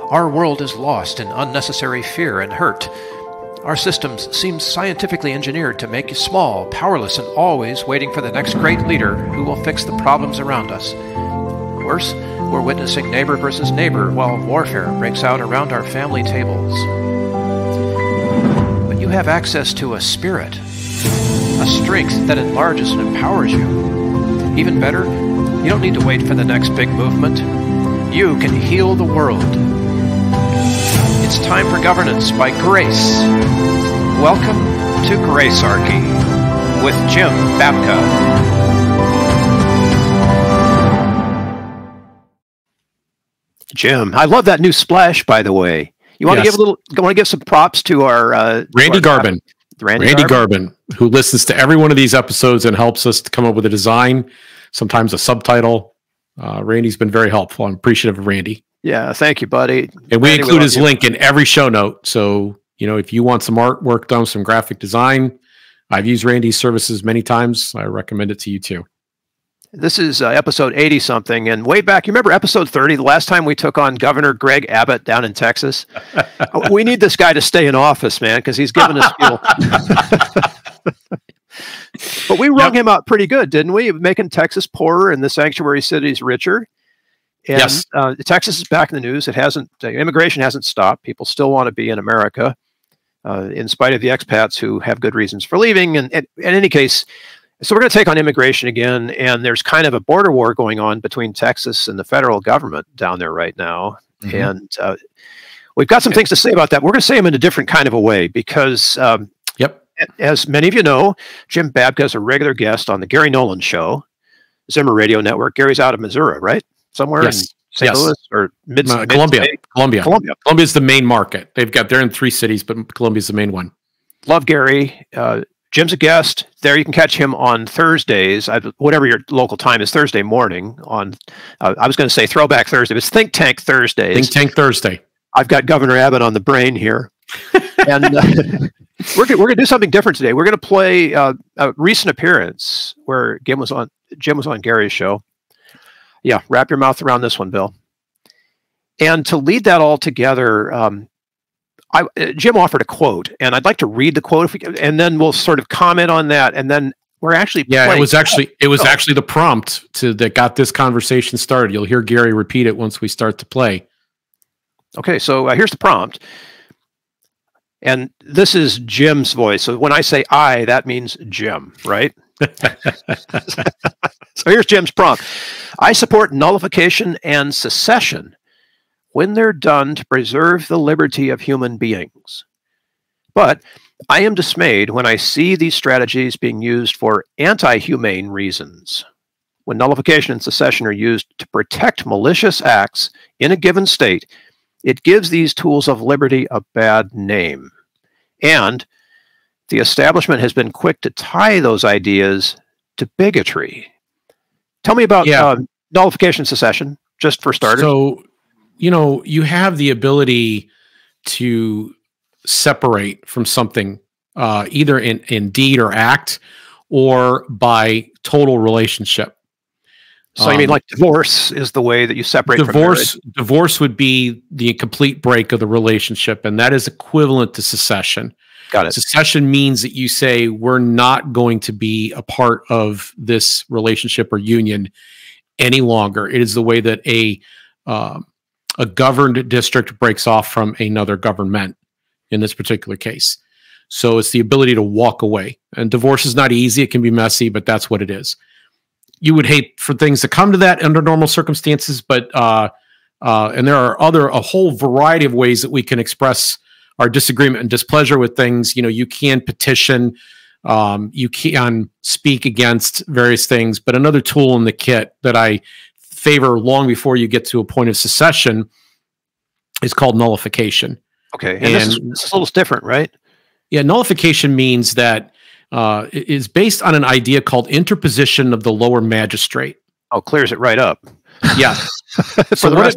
Our world is lost in unnecessary fear and hurt. Our systems seem scientifically engineered to make you small, powerless, and always waiting for the next great leader who will fix the problems around us. Worse, we're witnessing neighbor versus neighbor while warfare breaks out around our family tables. But you have access to a spirit, a strength that enlarges and empowers you. Even better, you don't need to wait for the next big movement. You can heal the world. It's time for governance by grace. Welcome to Gracearchy with Jim Babka. Jim, I love that new splash, by the way. You want to give some props to our Randy Garvin. Randy Garvin, who listens to every one of these episodes and helps us to come up with a design, sometimes a subtitle. Randy's been very helpful. I'm appreciative of Randy. Yeah, thank you, buddy. And we include his link in every show note. So, you know, if you want some artwork done, some graphic design, I've used Randy's services many times. I recommend it to you too. This is episode 80-something, and way back, you remember episode 30, the last time we took on Governor Greg Abbott down in Texas? We need this guy to stay in office, man, because he's giving us fuel. But we wrung him out pretty good, didn't we? Making Texas poorer and the sanctuary cities richer. And, yes. Texas is back in the news. It hasn't. Immigration hasn't stopped. People still want to be in America, in spite of the expats who have good reasons for leaving. And in any case, so we're going to take on immigration again, and there's kind of a border war going on between Texas and the federal government down there right now. Mm-hmm. And we've got some things to say about that. We're going to say them in a different kind of a way because, as many of you know, Jim Babka is a regular guest on the Gary Nolan Show, Zimmer Radio Network. Gary's out of Missouri, right? Somewhere in St. Louis or Columbia. Columbia is the main market. They're in 3 cities, but Columbia's the main one. Love Gary. Jim's a guest there. You can catch him on Thursdays, whatever your local time is, Thursday morning on, I was going to say Throwback Thursday, but it's Think Tank Thursdays. Think Tank Thursday. I've got Governor Abbott on the brain here. And we're going to do something different today. We're going to play a recent appearance where Jim was on Gary's show. Yeah, wrap your mouth around this one, Bill. And to lead that all together, Jim offered a quote, and I'd like to read the quote, and then we'll sort of comment on that, and then we're actually it was actually the prompt that got this conversation started. You'll hear Gary repeat it once we start to play. Okay, so here's the prompt, and this is Jim's voice. So when I say I, that means Jim, right? So here's Jim's prompt. I support nullification and secession when they're done to preserve the liberty of human beings. But I am dismayed when I see these strategies being used for anti-humane reasons. When nullification and secession are used to protect malicious acts in a given state, it gives these tools of liberty a bad name. And the establishment has been quick to tie those ideas to bigotry. Tell me about nullification and secession, just for starters. So, you know, you have the ability to separate from something either in deed or act or by total relationship. So you mean like divorce is the way that you separate from marriage? Divorce would be the complete break of the relationship, and that is equivalent to secession. Got it. Secession means that you say, we're not going to be a part of this relationship or union any longer. It is the way that a governed district breaks off from another government in this particular case. So it's the ability to walk away. And divorce is not easy. It can be messy, but that's what it is. You would hate for things to come to that under normal circumstances, but and there are a whole variety of ways that we can express our disagreement and displeasure with things. You know, you can petition, you can speak against various things, but another tool in the kit that I favor long before you get to a point of secession is called nullification. Okay, and this is a little different, right? Yeah, nullification means that it is based on an idea called interposition of the lower magistrate. Oh, clears it right up. Yeah. So what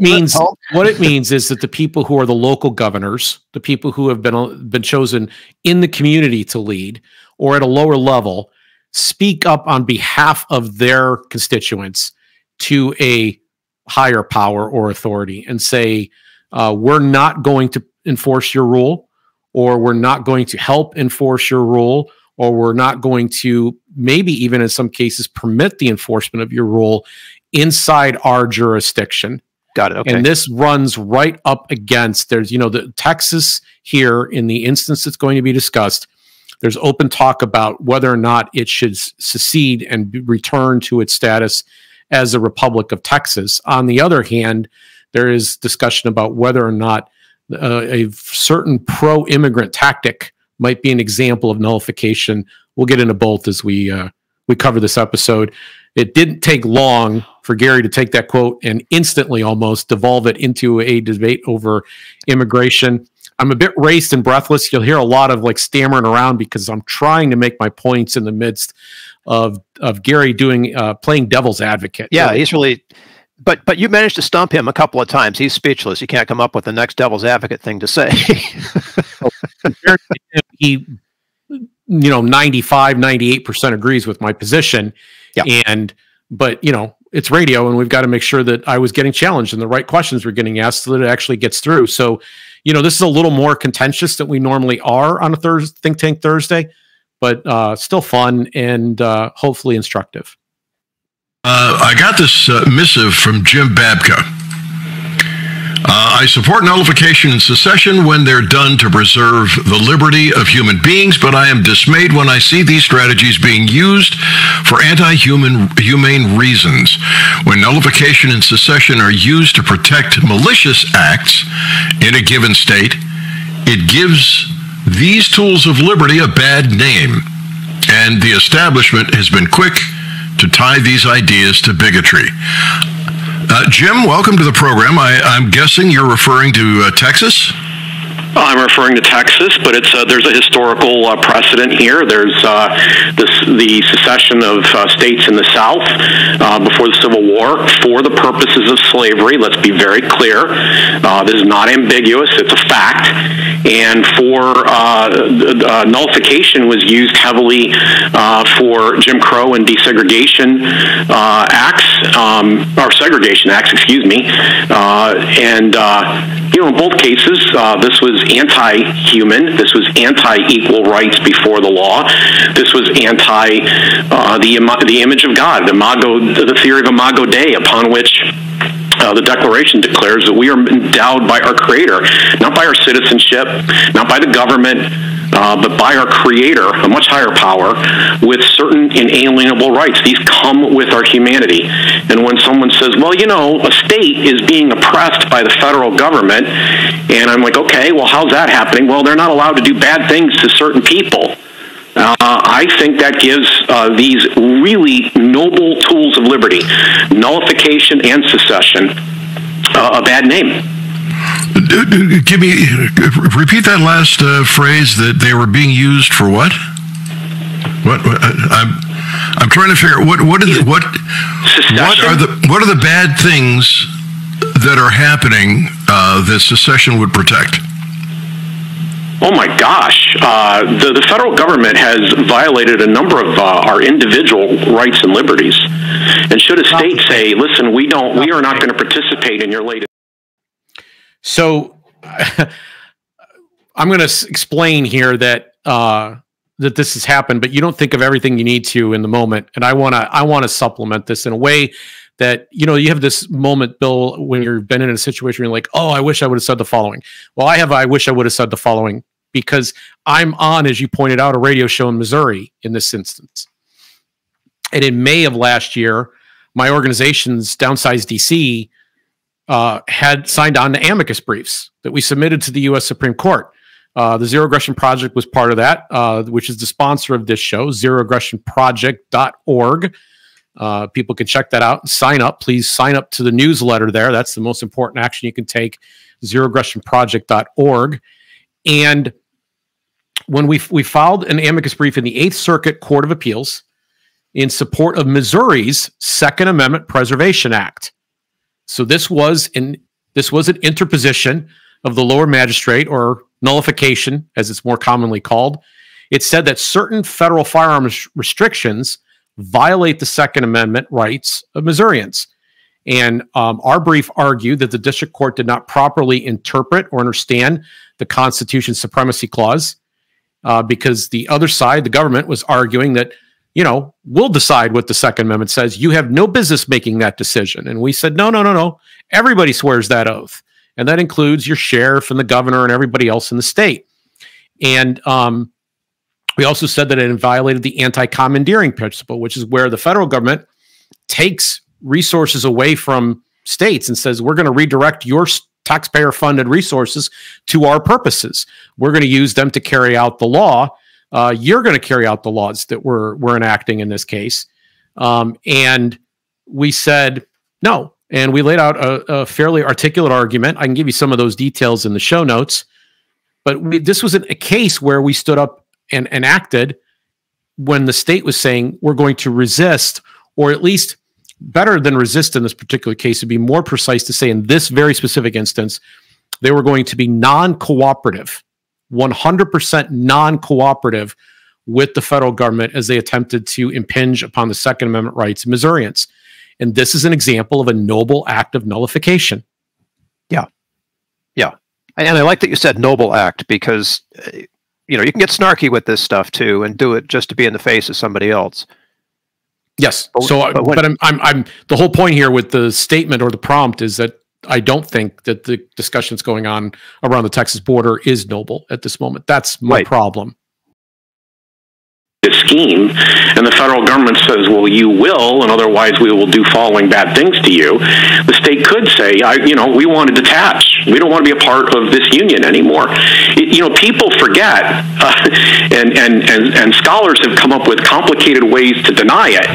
it means is that the people who are the local governors, the people who have been chosen in the community to lead or at a lower level, speak up on behalf of their constituents to a higher power or authority and say, we're not going to enforce your rule, or we're not going to help enforce your rule, or we're not going to maybe even in some cases permit the enforcement of your rule inside our jurisdiction. Got it. Okay. And this runs right up against, there's, the Texas here in the instance that's going to be discussed, there's open talk about whether or not it should secede and return to its status as a Republic of Texas. On the other hand, there is discussion about whether or not a certain pro-immigrant tactic might be an example of nullification. We'll get into both as we cover this episode. It didn't take long for Gary to take that quote and instantly almost devolve it into a debate over immigration. I'm a bit raced and breathless. You'll hear a lot of stammering around because I'm trying to make my points in the midst of Gary playing devil's advocate. Yeah, he's really, but you managed to stump him a couple of times. He's speechless. You can't come up with the next devil's advocate thing to say. He 95, 98% agrees with my position. Yeah. But it's radio, and we've got to make sure that I was getting challenged and the right questions were getting asked so that it actually gets through. So, this is a little more contentious than we normally are on a Think Tank Thursday, but still fun and hopefully instructive. I got this missive from Jim Babka. I support nullification and secession when they're done to preserve the liberty of human beings, but I am dismayed when I see these strategies being used for anti-humane reasons. When nullification and secession are used to protect malicious acts in a given state, it gives these tools of liberty a bad name, and the establishment has been quick to tie these ideas to bigotry. Jim, welcome to the program. I'm guessing you're referring to Texas? I'm referring to Texas, but there's a historical precedent here. There's the secession of states in the South before the Civil War for the purposes of slavery. Let's be very clear. This is not ambiguous. It's a fact. And nullification was used heavily for Jim Crow and desegregation acts, or segregation acts, excuse me. In both cases, this was anti-human. This was anti-equal rights before the law. This was anti the image of God, the theory of Imago Dei, upon which the Declaration declares that we are endowed by our Creator, not by our citizenship, not by the government, but by our Creator, a much higher power, with certain inalienable rights. These come with our humanity. And when someone says, well, a state is being oppressed by the federal government, and I'm like, okay, well, how's that happening? Well, they're not allowed to do bad things to certain people. I think that gives these really noble tools of liberty, nullification and secession, a bad name. Repeat that last phrase, that they were being used for what? What I'm trying to figure out what are the bad things that are happening that secession would protect? Oh my gosh, the federal government has violated a number of our individual rights and liberties. And should a state say, listen, we are not going to participate in your latest. So I'm going to explain here that this has happened, but you don't think of everything you need to in the moment. And I want to supplement this in a way that, you have this moment, Bill, when you've been in a situation where you're like, oh, I wish I would have said the following. Well, I wish I would have said the following, because I'm on, as you pointed out, a radio show in Missouri in this instance. And in May of last year, my organization's Downsize DC had signed on to amicus briefs that we submitted to the U.S. Supreme Court. The Zero Aggression Project was part of that, which is the sponsor of this show, zeroaggressionproject.org. People can check that out and sign up. Please sign up to the newsletter there. That's the most important action you can take, zeroaggressionproject.org. And when we filed an amicus brief in the 8th Circuit Court of Appeals in support of Missouri's Second Amendment Preservation Act. So this was an interposition of the lower magistrate, or nullification, as it's more commonly called. It said that certain federal firearms restrictions violate the Second Amendment rights of Missourians. And our brief argued that the district court did not properly interpret or understand the Constitution's supremacy clause because the other side, the government, was arguing that, you know, we'll decide what the Second Amendment says. You have no business making that decision. And we said, no, no, no, no. Everybody swears that oath. And that includes your sheriff and the governor and everybody else in the state. And we also said that it violated the anti-commandeering principle, which is where the federal government takes resources away from states and says, we're going to redirect your taxpayer-funded resources to our purposes. We're going to use them to carry out the law. You're going to carry out the laws that we're enacting in this case. And we said no. And we laid out a fairly articulate argument. I can give you some of those details in the show notes. But this was a case where we stood up and acted when the state was saying we're going to resist, or at least better than resist in this particular case, to be more precise to say in this very specific instance, they were going to be non-cooperative, 100% non-cooperative with the federal government as they attempted to impinge upon the Second Amendment rights of Missourians. And this is an example of a noble act of nullification. Yeah. Yeah. And I like that you said noble act because, you know, you can get snarky with this stuff too and do it just to be in the face of somebody else. Yes. So, I'm the whole point here with the statement or the prompt is that I don't think that the discussions going on around the Texas border is noble at this moment. That's my problem. Scheme, and the federal government says, well, you will, and otherwise we will do following bad things to you. The state could say, we want to detach. We don't want to be a part of this union anymore. People forget, and scholars have come up with complicated ways to deny it,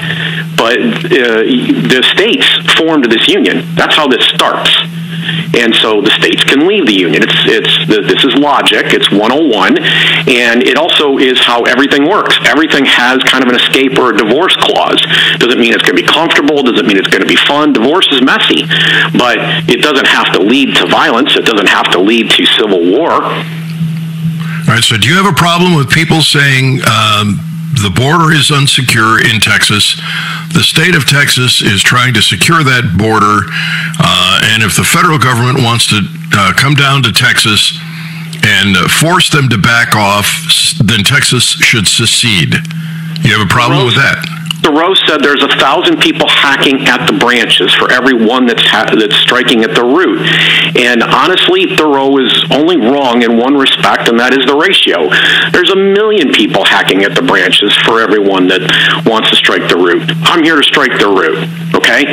but the states formed this union. That's how this starts. And so the states can leave the union. This is logic. It's 101. And it also is how everything works. Everything has kind of an escape or a divorce clause. Doesn't mean it's going to be comfortable. Doesn't mean it's going to be fun. Divorce is messy. But it doesn't have to lead to violence. It doesn't have to lead to civil war. All right. So do you have a problem with people saying the border is unsecure in Texas? The state of Texas is trying to secure that border, and if the federal government wants to come down to Texas and force them to back off, then Texas should secede. You have a problem with that? Thoreau said there's 1,000 people hacking at the branches for every one that's striking at the root. And honestly, Thoreau is only wrong in one respect, and that is the ratio. There's 1 million people hacking at the branches for every one that wants to strike the root. I'm here to strike the root, okay?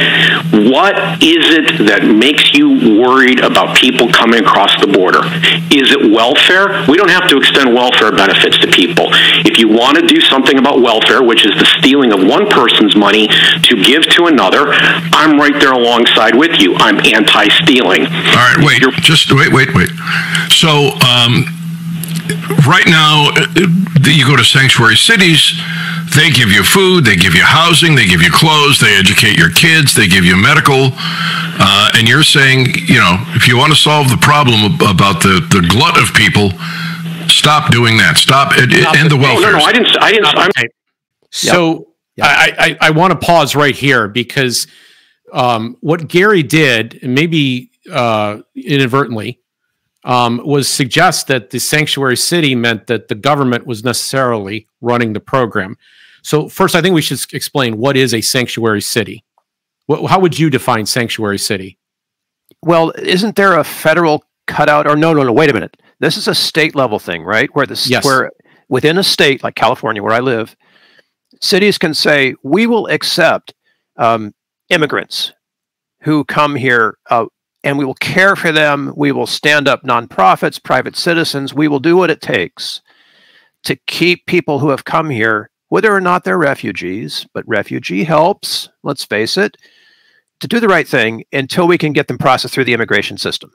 What is it that makes you worried about people coming across the border? Is it welfare? We don't have to extend welfare benefits to people. If you want to do something about welfare, which is the stealing of one person's money to give to another, I'm right there alongside with you. I'm anti-stealing. All right, wait. So right now, you go to sanctuary cities, they give you food, they give you housing, they give you clothes, they educate your kids, they give you medical, and you're saying, if you want to solve the problem about the glut of people, stop doing that. Stop end the welfare. No, I didn't. So I want to pause right here because what Gary did, maybe inadvertently, was suggest that the sanctuary city meant that the government was necessarily running the program. So first, I think we should explain what is a sanctuary city. How would you define sanctuary city? Well, isn't there a federal cutout? Or no, wait a minute. This is a state level thing, right? Where within a state like California, where I live, cities can say, we will accept immigrants who come here and we will care for them. We will stand up nonprofits, private citizens. We will do what it takes to keep people who have come here, whether or not they're refugees, but refugee helps, let's face it, to do the right thing until we can get them processed through the immigration system.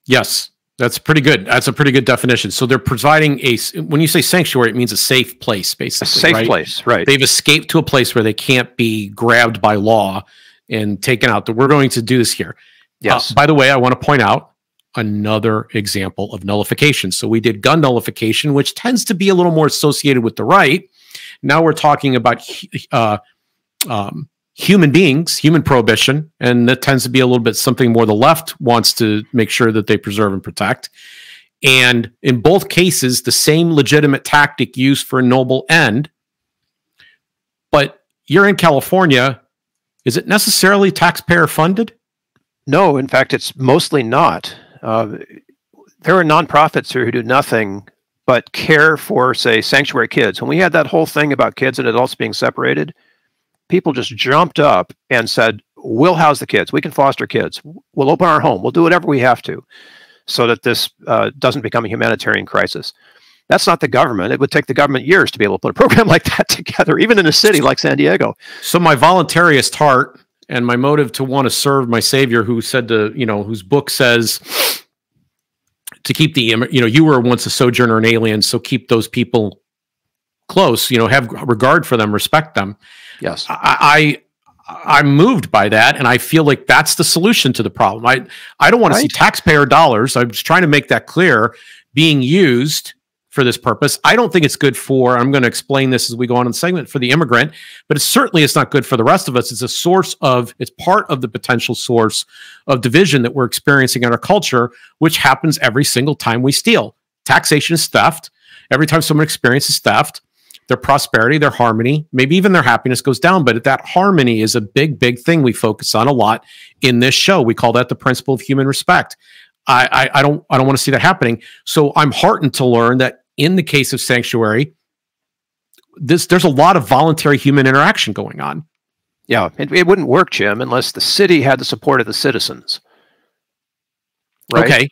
Yes, that's pretty good. That's a pretty good definition. So they're providing when you say sanctuary, it means a safe place, basically. A safe place, right. They've escaped to a place where they can't be grabbed by law and taken out. We're going to do this here. Yes. By the way, I want to point out another example of nullification. So we did gun nullification, which tends to be a little more associated with the right. Now we're talking about human beings, human prohibition, and that tends to be a little bit something more the left wants to make sure that they preserve and protect. And in both cases, the same legitimate tactic used for a noble end. But you're in California. Is it necessarily taxpayer funded? No, in fact, it's mostly not. There are nonprofits here who do nothing but care for, say, sanctuary kids. When we had that whole thing about kids and adults being separated, people just jumped up and said, we'll house the kids. We can foster kids. We'll open our home. We'll do whatever we have to so that this doesn't become a humanitarian crisis. That's not the government. It would take the government years to be able to put a program like that together, even in a city like San Diego. So my voluntarist heart and my motive to want to serve my Savior, who said to, whose book says to keep the, you were once a sojourner and alien, so keep those people close, have regard for them, respect them. Yes. I'm moved by that, and I feel like that's the solution to the problem. I don't want to see taxpayer dollars, I'm just trying to make that clear, being used for this purpose. I don't think it's good for, I'm going to explain this as we go on in the segment, for the immigrant, but it's not good for the rest of us. It's part of the potential source of division that we're experiencing in our culture, which happens every single time we steal. Taxation is theft. Every time someone experiences theft, their prosperity, their harmony, maybe even their happiness goes down. But that harmony is a big, big thing we focus on a lot in this show. We call that the principle of human respect. I don't want to see that happening. So I'm heartened to learn that in the case of sanctuary, there's a lot of voluntary human interaction going on. Yeah, it wouldn't work, Jim, unless the city had the support of the citizens. Right?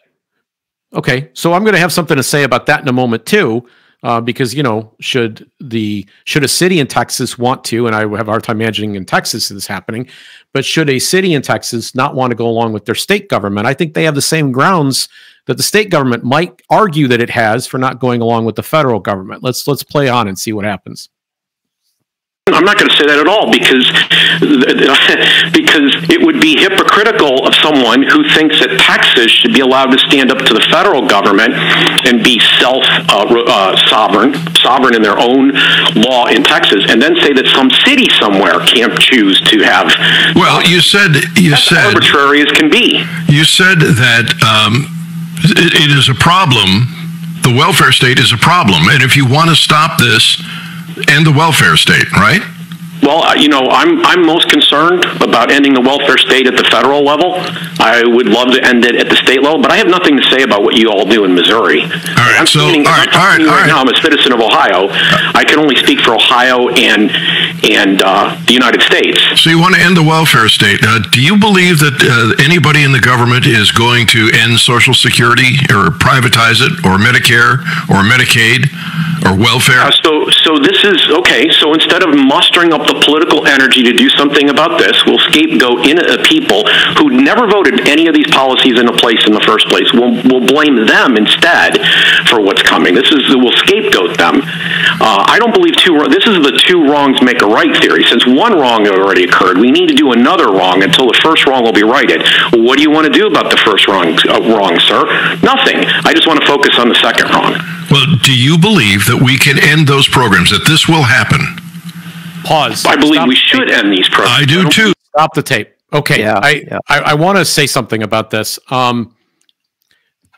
Okay. So I'm going to have something to say about that in a moment too, because should a city in Texas want to, and I have a hard time imagining in Texas this happening, but should a city in Texas not want to go along with their state government, I think they have the same grounds that the state government might argue that it has for not going along with the federal government. Let's play on and see what happens. I'm not going to say that at all because it would be hypocritical of someone who thinks that Texas should be allowed to stand up to the federal government and be sovereign in their own law in Texas, and then say that some city somewhere can't choose to have. Well, you said arbitrary as can be. You said that it is a problem. The welfare state is a problem, and if you want to stop this, end the welfare state, right? Well, I'm most concerned about ending the welfare state at the federal level. I would love to end it at the state level, but I have nothing to say about what you all do in Missouri. All right, right now, I'm a citizen of Ohio. I can only speak for Ohio and the United States. So you want to end the welfare state. Do you believe that anybody in the government is going to end Social Security or privatize it, or Medicare or Medicaid or welfare? So this is, okay, so instead of mustering up the political energy to do something about this, we'll scapegoat people who never voted any of these policies into place in the first place. We'll blame them instead for what's coming. We'll scapegoat them. I don't believe this is the two wrongs make a right theory. Since one wrong already occurred, we need to do another wrong until the first wrong will be righted. Well, what do you want to do about the first wrong, sir? Nothing. I just want to focus on the second wrong. Well, do you believe that we can end those programs, that this will happen? Pause. I believe we should end these programs. I do too. Stop the tape. Okay. Yeah, I want to say something about this. The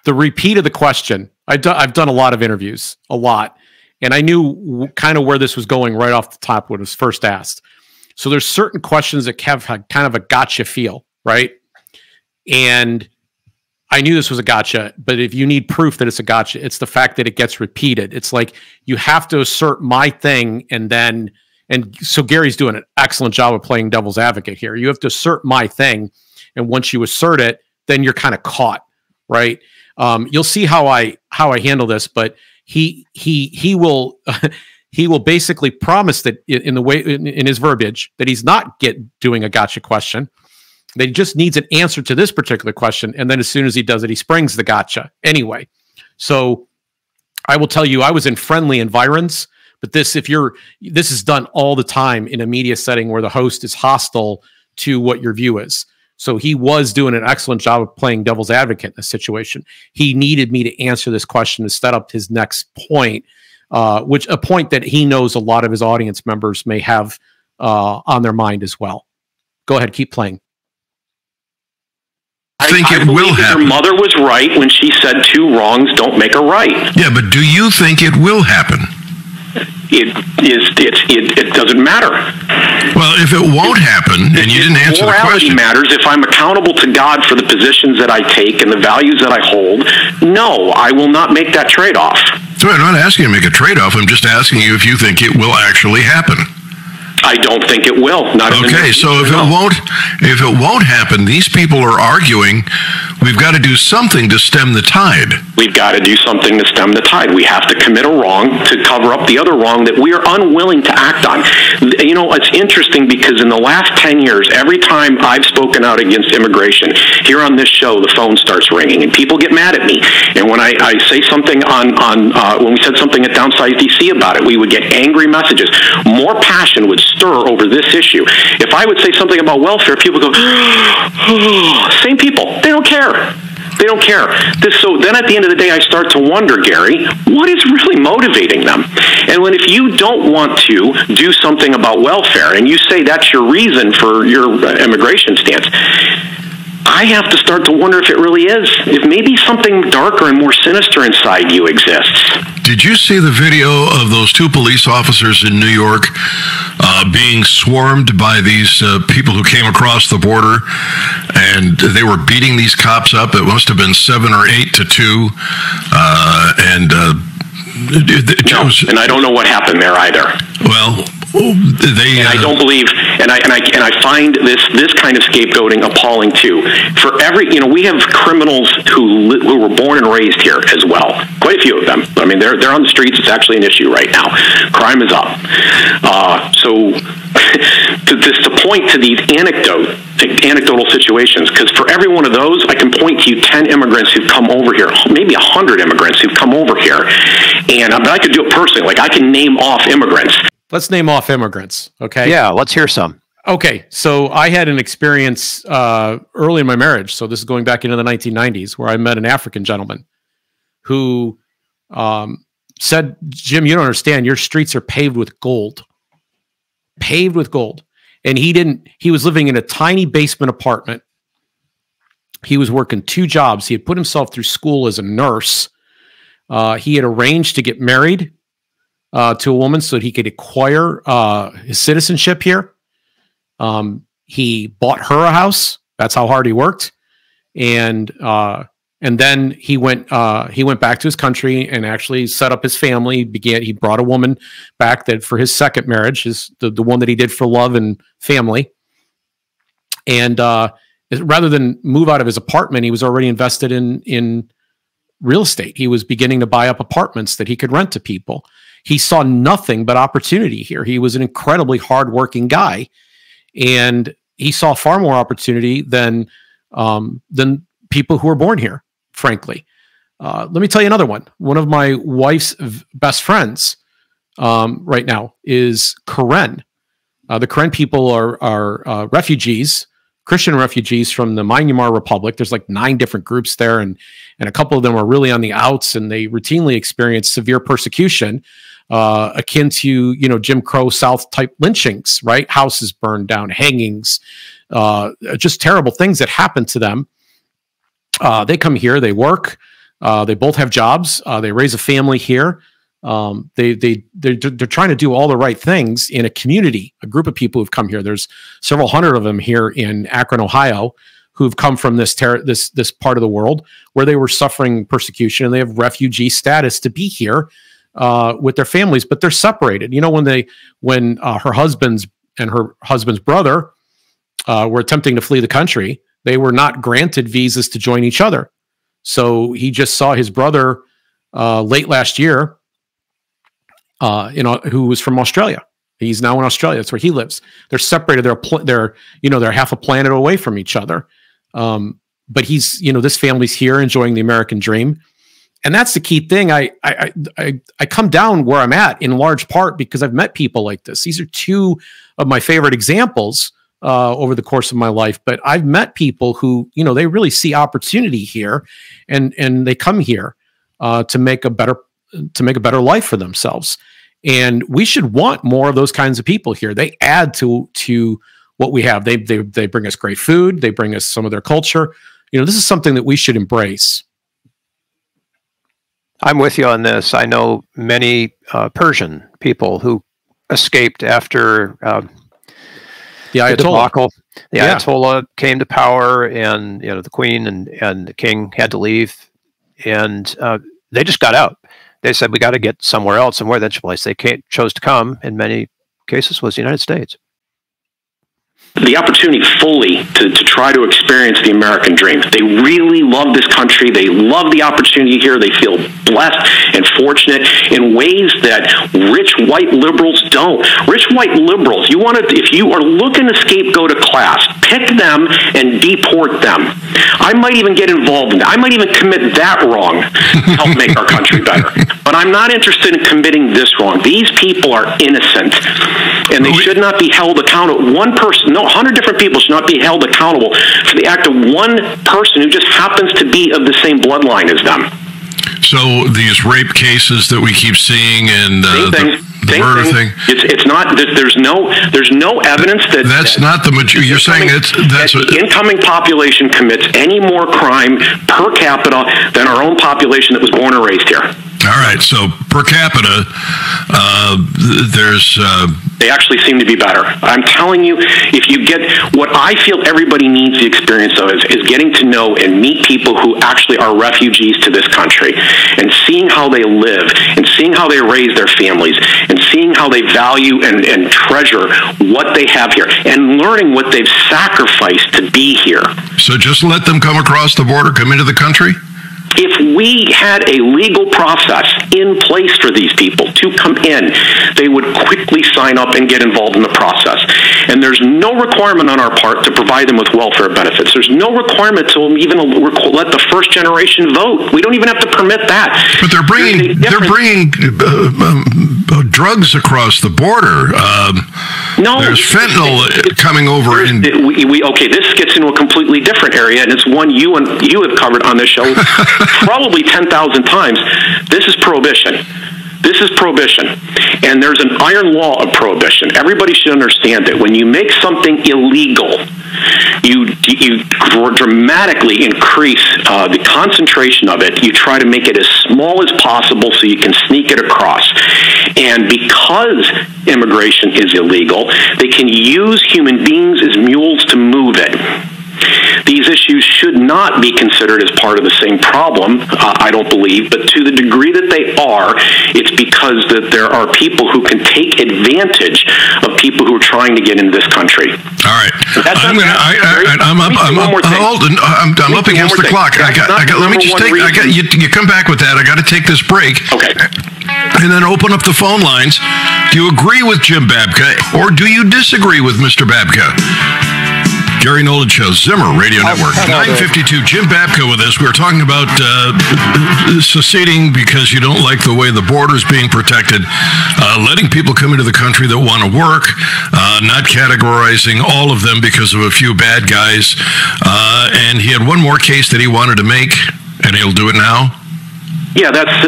repeat of the question. I've done a lot of interviews, and I knew kind of where this was going right off the top when it was first asked. So there's certain questions that have kind of a gotcha feel, right? And I knew this was a gotcha, but if you need proof that it's a gotcha, it's the fact that it gets repeated. It's like you have to assert my thing, and so Gary's doing an excellent job of playing devil's advocate here. You have to assert my thing, and once you assert it, then you're kind of caught, right? You'll see how I handle this, but he will he will basically promise that in his verbiage that he's not doing a gotcha question. That he just needs an answer to this particular question, and then as soon as he does it, he springs the gotcha anyway. So I will tell you, I was in friendly environs, but this is done all the time in a media setting where the host is hostile to what your view is. So he was doing an excellent job of playing devil's advocate in this situation. He needed me to answer this question to set up his next point, which a point that he knows a lot of his audience members may have on their mind as well. Go ahead, keep playing. I think it will happen. Your mother was right when she said 2 wrongs don't make a right. Yeah, but do you think it will happen? It doesn't matter. Well, if it won't happen, and you didn't answer the question. Morality matters. If I'm accountable to God for the positions that I take and the values that I hold, no, I will not make that trade-off. So I'm not asking you to make a trade-off. I'm just asking you if you think it will actually happen. I don't think it will. Not okay. So if it won't happen, these people are arguing we've got to do something to stem the tide. We've got to do something to stem the tide. We have to commit a wrong to cover up the other wrong that we are unwilling to act on. You know, it's interesting because in the last 10 years, every time I've spoken out against immigration, here on this show, the phone starts ringing and people get mad at me. And when I say something when we said something at Downsize DC about it, we would get angry messages. More passion would stir over this issue. If I would say something about welfare, people go, same people. They don't care. They don't care. So then at the end of the day, I start to wonder, Gary, what is really motivating them? And if you don't want to do something about welfare, and you say that's your reason for your immigration stance, I have to start to wonder if it really is. If maybe something darker and more sinister inside you exists. Did you see the video of those 2 police officers in New York being swarmed by these people who came across the border, and they were beating these cops up? It must have been 7 or 8 to 2, and I don't know what happened there either. Well, I don't believe, and I find this kind of scapegoating appalling too. For we have criminals who were born and raised here as well. Quite a few of them. I mean, they're on the streets. It's actually an issue right now. Crime is up. So to point to these anecdotal situations, because for every one of those, I can point to you 10 immigrants who've come over here, maybe 100 immigrants who've come over here, but I could do it personally. Like I can name off immigrants. Let's name off immigrants, okay? Yeah, let's hear some. Okay, so I had an experience early in my marriage, so this is going back into the 1990s, where I met an African gentleman who said, Jim, you don't understand, your streets are paved with gold. Paved with gold. And he was living in a tiny basement apartment. He was working 2 jobs. He had put himself through school as a nurse. He had arranged to get married to a woman so that he could acquire his citizenship here. He bought her a house. That's how hard he worked. And then he went back to his country and actually set up his family. He brought a woman back that for his second marriage, the one that he did for love and family. And rather than move out of his apartment, he was already invested in real estate. He was beginning to buy up apartments that he could rent to people. He saw nothing but opportunity here. He was an incredibly hardworking guy, and he saw far more opportunity than people who were born here, frankly. Let me tell you another one. One of my wife's best friends right now is Karen. The Karen people are refugees, Christian refugees from the Myanmar Republic. There's like 9 different groups there, and a couple of them are really on the outs, and they routinely experience severe persecution, akin to Jim Crow South type lynchings, right? Houses burned down, hangings, just terrible things that happen to them. They come here, they work, they both have jobs, they raise a family here. They're trying to do all the right things in a community, a group of people who've come here. There's several hundred of them here in Akron, Ohio, who've come from this part of the world where they were suffering persecution, and they have refugee status to be here with their families, but they're separated. When her husband's brother were attempting to flee the country, they were not granted visas to join each other. So he just saw his brother late last year, who was from Australia. He's now in Australia. That's where he lives. They're separated. They're half a planet away from each other. But this family's here enjoying the American dream. And that's the key thing. I come down where I'm at in large part because I've met people like this. These are 2 of my favorite examples over the course of my life. But I've met people who, they really see opportunity here, and they come here to make a better life for themselves. And we should want more of those kinds of people here. They add to what we have. They bring us great food. They bring us some of their culture. This is something that we should embrace. I'm with you on this. I know many Persian people who escaped after the Ayatollah. debacle. The Ayatollah came to power, and the Queen and the King had to leave, and they just got out. They said, we got to get somewhere else, and where that place they chose to come in many cases was the United States. The opportunity fully to try to experience the American dream. They really love this country. They love the opportunity here. They feel blessed and fortunate in ways that rich white liberals don't. Rich white liberals, if you are looking to scapegoat a class, pick them and deport them. I might even get involved in that. I might even commit that wrong to help make our country better. But I'm not interested in committing this wrong. These people are innocent, and they should not be held accountable. One person, 100 different people should not be held accountable for the act of one person who just happens to be of the same bloodline as them. So these rape cases that we keep seeing and the murder thing. It's not. There's no evidence that that's not the majority. You're saying the incoming population commits any more crime per capita than our own population that was born and raised here. All right, so per capita, they actually seem to be better. I'm telling you, if you get what I feel everybody needs the experience of is getting to know and meet people who actually are refugees to this country, and seeing how they live, and seeing how they raise their families, and seeing how they value and treasure what they have here, and learning what they've sacrificed to be here. So just let them come across the border, come into the country? If we had a legal process in place for these people to come in, they would quickly sign up and get involved in the process. And there's no requirement on our part to provide them with welfare benefits. There's no requirement to even let the first generation vote. We don't even have to permit that. But they're bringing drugs across the border. No, there's fentanyl coming over. This gets into a completely different area, and it's one you have covered on this show probably 10,000 times. This is prohibition. This is prohibition. And there's an iron law of prohibition. Everybody should understand that when you make something illegal, you dramatically increase the concentration of it. You try to make it as small as possible so you can sneak it across. And because immigration is illegal, they can use human beings as mules to move it. These issues should not be considered as part of the same problem, I don't believe, but to the degree that they are, it's because that there are people who can take advantage of people who are trying to get into this country. All right. I'm up against the clock. You come back with that. I got to take this break. Okay. And then open up the phone lines. Do you agree with Jim Babka, or do you disagree with Mr. Babka? Gary Nolan Show, Zimmer Radio Network. 952, Jim Babka with us. We were talking about seceding because you don't like the way the border is being protected, letting people come into the country that want to work, not categorizing all of them because of a few bad guys. And he had one more case that he wanted to make, and he'll do it now. Yeah, that's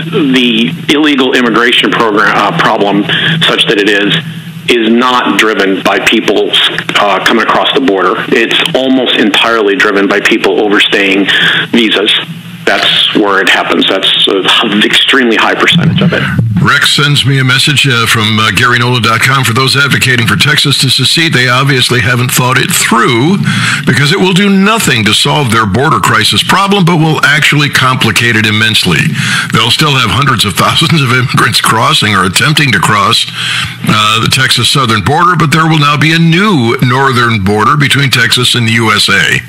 the illegal immigration problem, such that it is not driven by people coming across the border. It's almost entirely driven by people overstaying visas. That's where it happens. That's an extremely high percentage of it. Rex sends me a message from GaryNolan.com. For those advocating for Texas to secede, they obviously haven't thought it through, because it will do nothing to solve their border crisis problem, but will actually complicate it immensely. They'll still have hundreds of thousands of immigrants crossing or attempting to cross the Texas southern border, but there will now be a new northern border between Texas and the USA.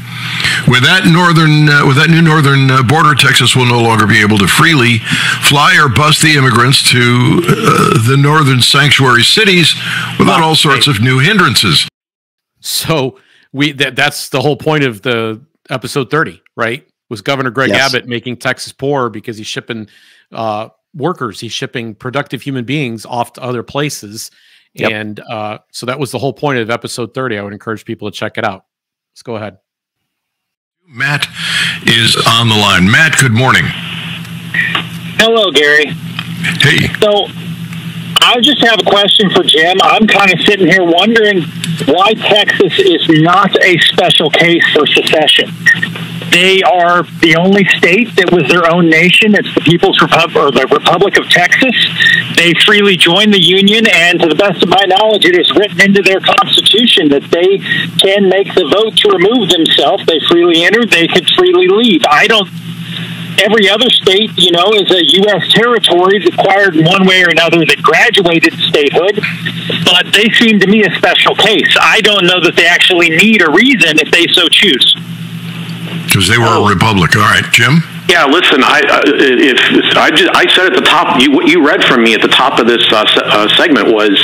With that new northern border, Texas will no longer be able to freely fly or bus the immigrants to the northern sanctuary cities without all sorts of new hindrances. So that's the whole point of the episode 30, right? Was Governor Greg Abbott making Texas poor because he's shipping workers, he's shipping productive human beings off to other places. Yep. And so that was the whole point of episode 30. I would encourage people to check it out. Let's go ahead. Matt is on the line. Matt, good morning. Hello, Gary. Hey. So I just have a question for Jim. I'm kind of sitting here wondering, why Texas is not a special case for secession. They are the only state that was their own nation. It's the People's Republic, or the Republic of Texas. They freely joined the Union, and to the best of my knowledge, it is written into their Constitution that they can make the vote to remove themselves. They freely entered. They could freely leave. Every other state, is a U.S. territory acquired in one way or another that graduated statehood, but they seem to me a special case. I don't know that they actually need a reason if they so choose. Because they were a republic. All right, Jim? Yeah, listen, I said at the top, what you read from me at the top of this segment was,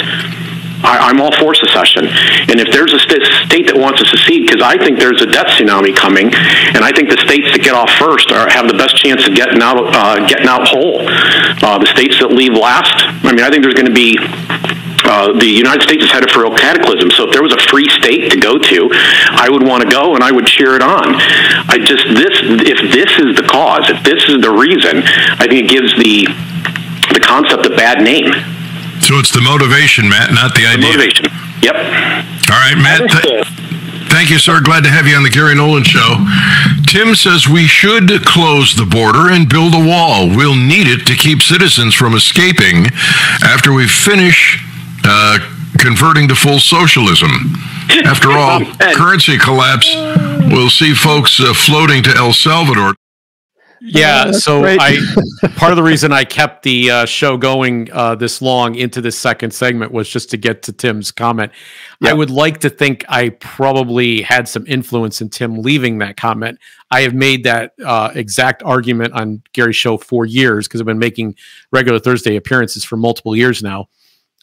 I'm all for secession. And if there's a state that wants to secede, because I think there's a death tsunami coming, and I think the states that get off first have the best chance of getting out whole. The states that leave last, I think there's going to be the United States is headed for a cataclysm. So if there was a free state to go to, I would want to go and I would cheer it on. If this is the cause, if this is the reason, I think it gives the concept a bad name. So it's the motivation, Matt, not the idea. Motivation. Yep. All right, Matt. Thank you, sir. Glad to have you on the Gary Nolan Show. Tim says we should close the border and build a wall. We'll need it to keep citizens from escaping after we finish converting to full socialism. After all, currency collapse will see folks floating to El Salvador. Yeah, so part of the reason I kept the show going this long into this second segment was just to get to Tim's comment. Yep. I would like to think I probably had some influence in Tim leaving that comment. I have made that exact argument on Gary's show for years because I've been making regular Thursday appearances for multiple years now,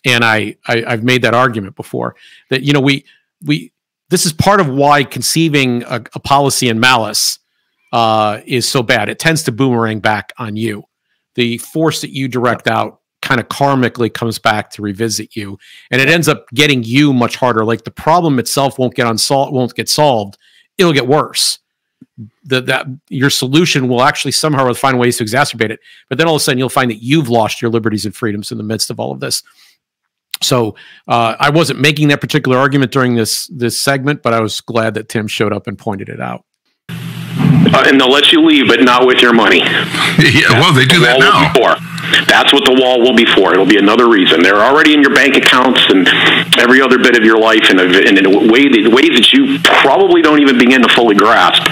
and I've made that argument before that we this is part of why conceiving a policy in malice is so bad. It tends to boomerang back on you. The force that you direct out kind of karmically comes back to revisit you, and it ends up getting you much harder. Like the problem itself won't get solved. It'll get worse. That your solution will actually somehow find ways to exacerbate it. But then all of a sudden you'll find that you've lost your liberties and freedoms in the midst of all of this. So I wasn't making that particular argument during this segment, but I was glad that Tim showed up and pointed it out. And they'll let you leave, but not with your money. Yeah, well, they do that now. That's what the wall will be for. It'll be another reason. They're already in your bank accounts and every other bit of your life in ways that you probably don't even begin to fully grasp.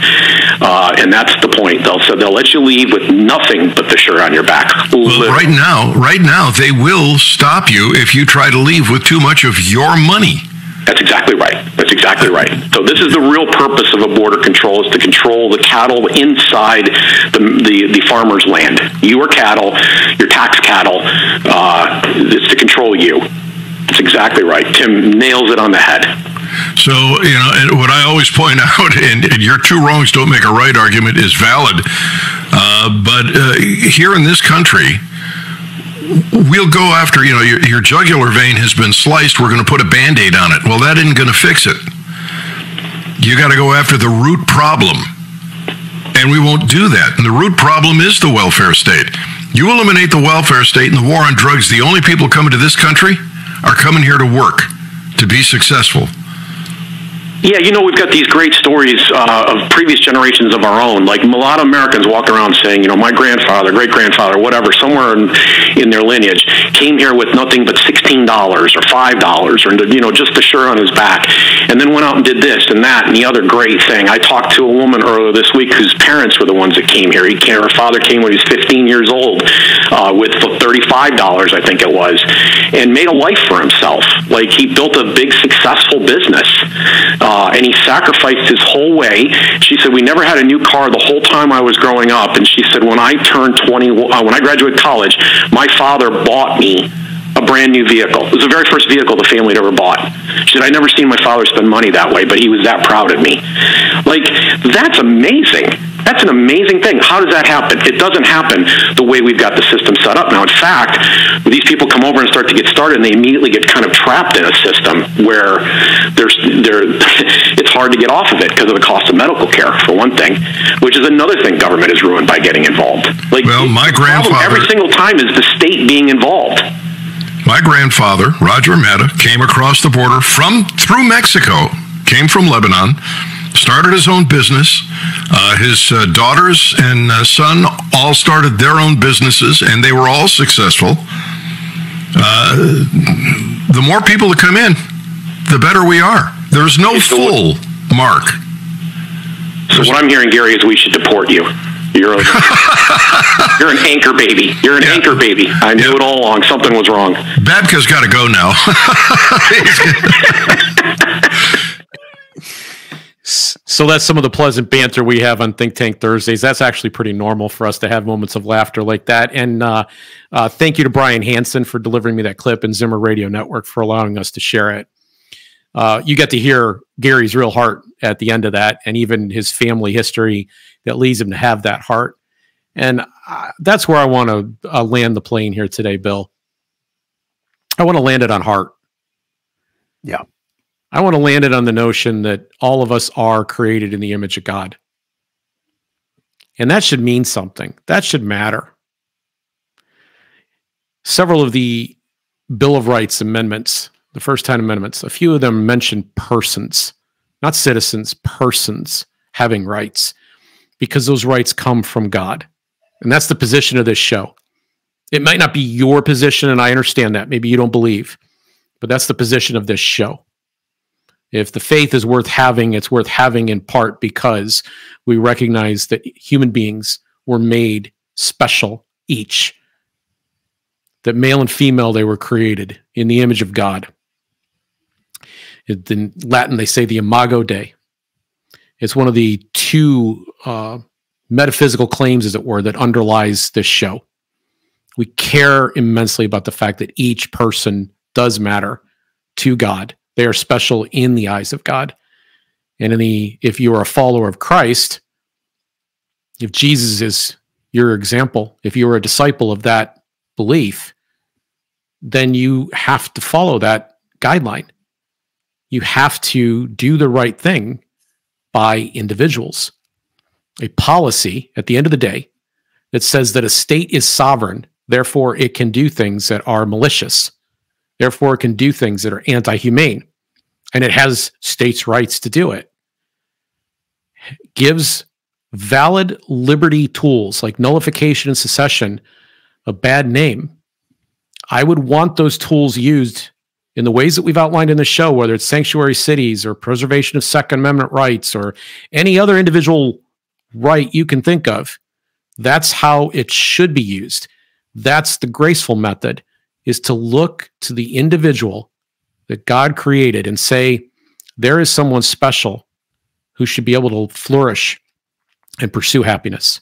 And that's the point. They'll let you leave with nothing but the shirt on your back. Well, right now, they will stop you if you try to leave with too much of your money. That's exactly right. So this is the real purpose of a border control, is to control the cattle inside the farmer's land. Your cattle, your tax cattle, it's to control you. That's exactly right. Tim nails it on the head. So, and what I always point out, and your two wrongs don't make a right argument is valid, but here in this country, we'll go after, your jugular vein has been sliced, we're going to put a Band-Aid on it. Well, that isn't going to fix it. You got to go after the root problem. And we won't do that. And the root problem is the welfare state. You eliminate the welfare state and the war on drugs, the only people coming to this country are coming here to work, to be successful. Yeah, we've got these great stories of previous generations of our own. Like a lot of Americans walk around saying, my grandfather, great-grandfather, whatever, somewhere in their lineage, came here with nothing but $16 or $5 or, just the shirt on his back, and then went out and did this and that and the other great thing. I talked to a woman earlier this week whose parents were the ones that came here. Her father came when he was 15 years old with $35, I think it was, and made a life for himself. Like, he built a big, successful business. And he sacrificed his whole way. She said, we never had a new car the whole time I was growing up. And she said, when I turned 21, when I graduated college, my father bought me a brand new vehicle. It was the very first vehicle the family had ever bought. She said, I'd never seen my father spend money that way, but he was that proud of me. Like, that's amazing. That's an amazing thing. How does that happen? It doesn't happen the way we've got the system set up now. In fact, these people come over and start to get started, and they immediately get kind of trapped in a system where it's hard to get off of it because of the cost of medical care, for one thing, which is another thing government is ruined by getting involved. Like, well, my grandfather, every single time is the state being involved. My grandfather, Roger Mata, came across the border through Mexico, came from Lebanon, started his own business. His daughters and son all started their own businesses, and they were all successful. The more people that come in, the better we are. There's no full mark. So what I'm hearing, Gary, is we should deport you. You're an anchor baby. You're an anchor baby. I knew it all along. Something was wrong. Babka's got to go now. So that's some of the pleasant banter we have on Think Tank Thursdays. That's actually pretty normal for us to have moments of laughter like that. And thank you to Brian Hansen for delivering me that clip, and Zimmer Radio Network for allowing us to share it. You get to hear Gary's real heart at the end of that, and even his family history that leads him to have that heart. And that's where I want to land the plane here today, Bill. I want to land it on heart. Yeah. I want to land it on the notion that all of us are created in the image of God. And that should mean something. That should matter. Several of the Bill of Rights amendments, the first 10 amendments, a few of them mention persons, not citizens, persons having rights, because those rights come from God. And that's the position of this show. It might not be your position, and I understand that. Maybe you don't believe, but that's the position of this show. If the faith is worth having, it's worth having in part because we recognize that human beings were made special each. That male and female, they were created in the image of God. In Latin, they say the Imago Dei. It's one of the two metaphysical claims, as it were, that underlies this show. We care immensely about the fact that each person does matter to God. They are special in the eyes of God. And if you are a follower of Christ, if Jesus is your example, if you are a disciple of that belief, then you have to follow that guideline. You have to do the right thing by individuals. A policy at the end of the day that says that a state is sovereign, therefore it can do things that are malicious. Therefore, it can do things that are anti-humane, and it has states' rights to do it. Gives valid liberty tools like nullification and secession a bad name. I would want those tools used in the ways that we've outlined in the show, whether it's sanctuary cities or preservation of Second Amendment rights or any other individual right you can think of. That's how it should be used. That's the graceful method, is to look to the individual that God created and say, there is someone special who should be able to flourish and pursue happiness.